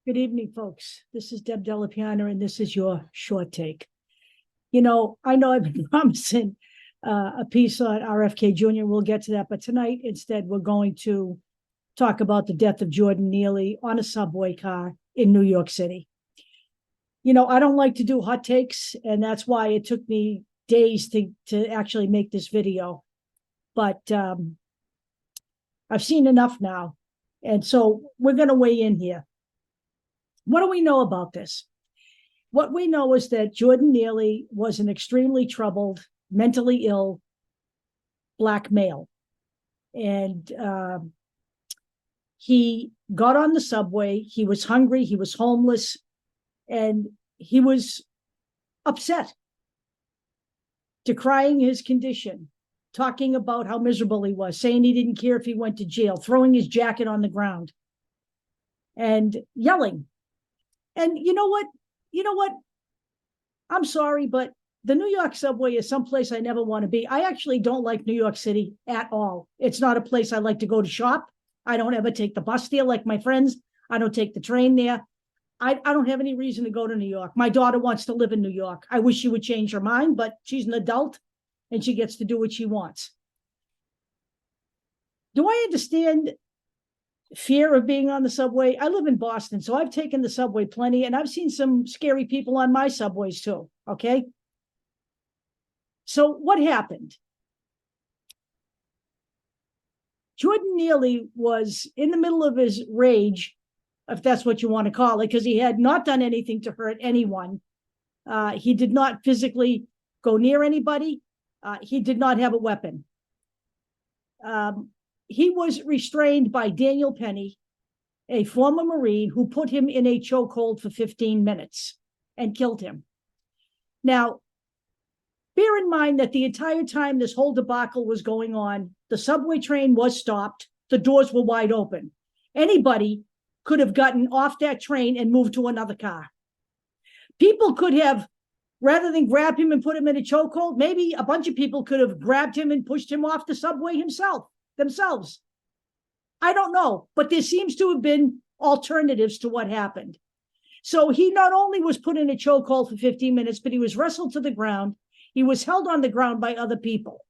Good evening, folks. This is Deb Delapiana, and this is your short take. I know I've been promising a piece on RFK Jr. We'll get to that, but tonight, instead, we're going to talk about the death of Jordan Neely on a subway car in New York City. I don't like to do hot takes, and that's why it took me days to actually make this video. But I've seen enough now, and so we're going to weigh in here. What do we know about this? What we know is that Jordan Neely was an extremely troubled, mentally ill Black male. And he got on the subway. He was hungry. He was homeless. And he was upset, decrying his condition, talking about how miserable he was, saying he didn't care if he went to jail, throwing his jacket on the ground, and yelling. And you know what? I'm sorry, but the New York subway is someplace I never want to be. I actually don't like New York City at all. It's not a place I like to go to shop. I don't ever take the bus there like my friends. I don't take the train there. I don't have any reason to go to New York. My daughter wants to live in New York. I wish she would change her mind, but she's an adult and she gets to do what she wants. Do I understand fear of being on the subway? I live in Boston, so I've taken the subway plenty, and I've seen some scary people on my subways too, okay? So what happened? Jordan Neely was in the middle of his rage, if that's what you want to call it, because he had not done anything to hurt anyone. He did not physically go near anybody. He did not have a weapon. He was restrained by Daniel Penny, a former Marine, who put him in a chokehold for 15 minutes and killed him. Now, bear in mind that the entire time this whole debacle was going on, the subway train was stopped. The doors were wide open. Anybody could have gotten off that train and moved to another car. People could have, rather than grab him and put him in a chokehold, maybe a bunch of people could have grabbed him and pushed him off the subway themselves. I don't know, but there seems to have been alternatives to what happened. So he not only was put in a chokehold for 15 minutes, but he was wrestled to the ground. He was held on the ground by other people.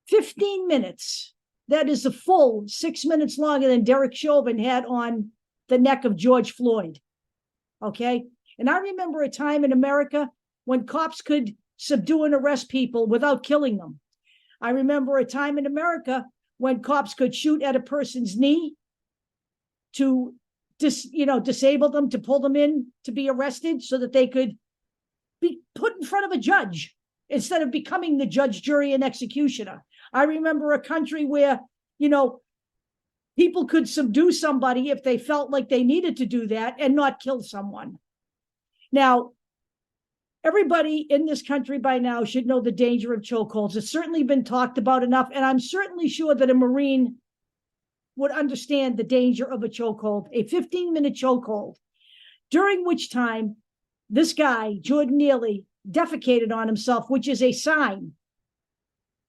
15 minutes. That is a full 6 minutes longer than Derek Chauvin had on the neck of George Floyd. Okay? And I remember a time in America when cops could subdue and arrest people without killing them. I remember a time in America when cops could shoot at a person's knee to disable them, to pull them in to be arrested so that they could be put in front of a judge instead of becoming the judge, jury, and executioner. I remember a country where, people could subdue somebody if they felt like they needed to do that and not kill someone. Now, everybody in this country by now should know the danger of chokeholds. It's certainly been talked about enough, and I'm certainly sure that a Marine would understand the danger of a chokehold, a 15-minute chokehold, during which time this guy, Jordan Neely, defecated on himself, which is a sign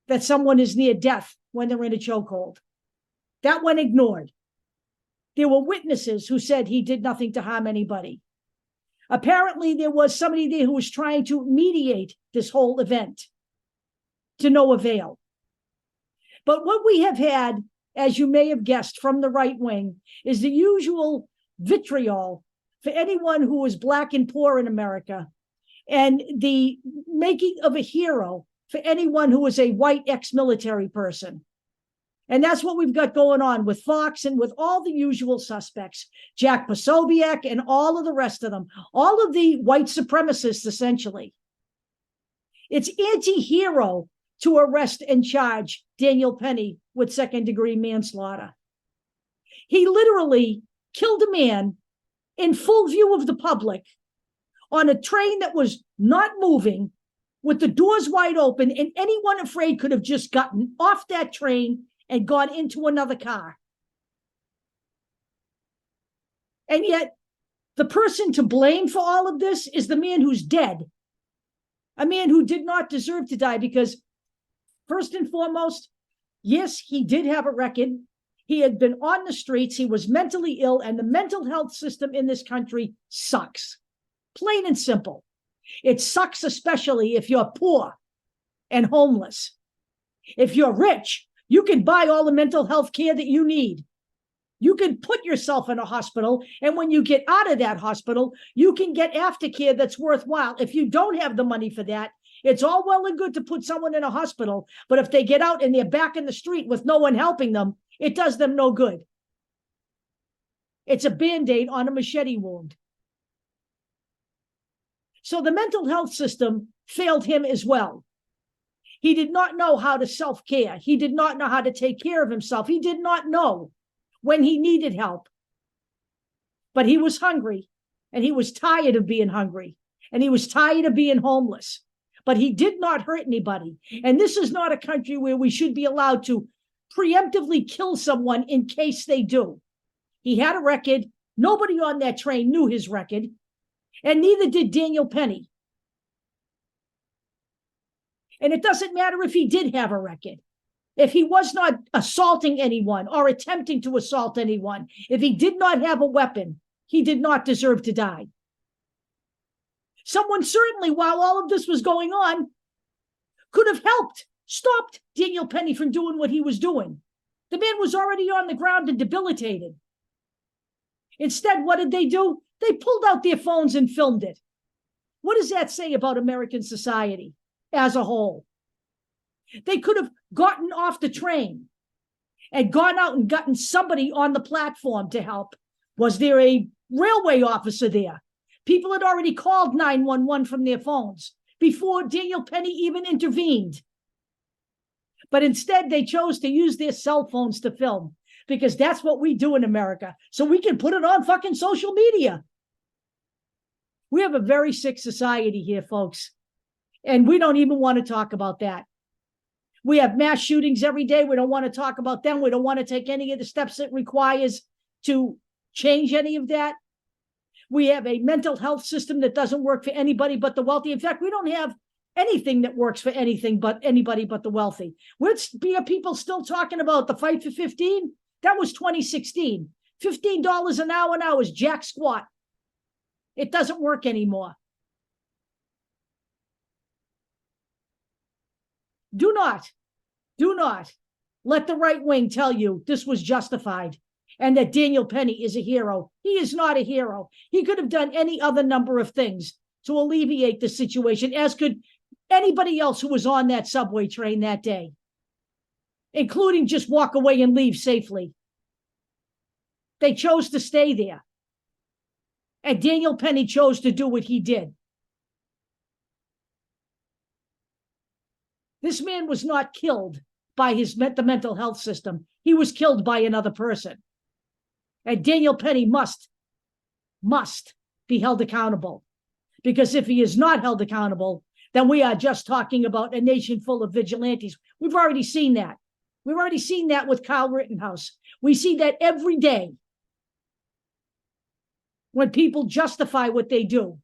that someone is near death when they're in a chokehold. That went ignored. There were witnesses who said he did nothing to harm anybody. Apparently, there was somebody there who was trying to mediate this whole event to no avail. But what we have had, as you may have guessed from the right wing, is the usual vitriol for anyone who was Black and poor in America, and the making of a hero for anyone who was a white ex-military person. And that's what we've got going on with Fox and with all the usual suspects, Jack Posobiec and all of the rest of them, all of the white supremacists, essentially. It's anti-hero to arrest and charge Daniel Penny with second-degree manslaughter. He literally killed a man in full view of the public on a train that was not moving, with the doors wide open, and anyone afraid could have just gotten off that train and gone into another car. And yet, the person to blame for all of this is the man who's dead, a man who did not deserve to die, because first and foremost, yes, he did have a record. He had been on the streets. He was mentally ill, and the mental health system in this country sucks. Plain and simple. It sucks, especially if you're poor and homeless. If you're rich, you can buy all the mental health care that you need. You can put yourself in a hospital, and when you get out of that hospital, you can get aftercare that's worthwhile. If you don't have the money for that, it's all well and good to put someone in a hospital, but if they get out and they're back in the street with no one helping them, it does them no good. It's a Band-Aid on a machete wound. So the mental health system failed him as well. He did not know how to self-care. He did not know how to take care of himself. He did not know when he needed help. But he was hungry, and he was tired of being hungry, and he was tired of being homeless. But he did not hurt anybody. And this is not a country where we should be allowed to preemptively kill someone in case they do. He had a record. Nobody on that train knew his record, and neither did Daniel Penny. And it doesn't matter if he did have a record. If he was not assaulting anyone or attempting to assault anyone, if he did not have a weapon, he did not deserve to die. Someone certainly, while all of this was going on, could have helped, stopped Daniel Penny from doing what he was doing. The man was already on the ground and debilitated. Instead, what did they do? They pulled out their phones and filmed it. What does that say about American society as a whole? They could have gotten off the train and gone out and gotten somebody on the platform to help. Was there a railway officer there? People had already called 911 from their phones before Daniel Penny even intervened. But instead, they chose to use their cell phones to film, because that's what we do in America. So we can put it on fucking social media. We have a very sick society here, folks. And we don't even want to talk about that. We have mass shootings every day. We don't want to talk about them. We don't want to take any of the steps it requires to change any of that. We have a mental health system that doesn't work for anybody but the wealthy. In fact, we don't have anything that works for anything but anybody but the wealthy. Are people still talking about the fight for 15? That was 2016. $15 an hour now is jack squat. It doesn't work anymore. Do not let the right wing tell you this was justified and that Daniel Penny is a hero. He is not a hero. He could have done any other number of things to alleviate the situation, as could anybody else who was on that subway train that day, including just walk away and leave safely. They chose to stay there. And Daniel Penny chose to do what he did. This man was not killed by the mental health system. He was killed by another person. And Daniel Penny must be held accountable. Because if he is not held accountable, then we are just talking about a nation full of vigilantes. We've already seen that. We've already seen that with Kyle Rittenhouse. We see that every day when people justify what they do.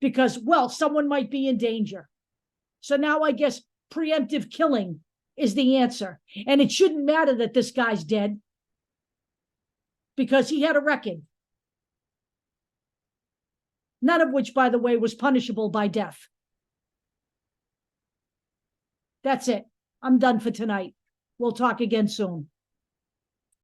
Because, well, someone might be in danger. So now I guess preemptive killing is the answer. And it shouldn't matter that this guy's dead, because he had a record. None of which, by the way, was punishable by death. That's it. I'm done for tonight. We'll talk again soon.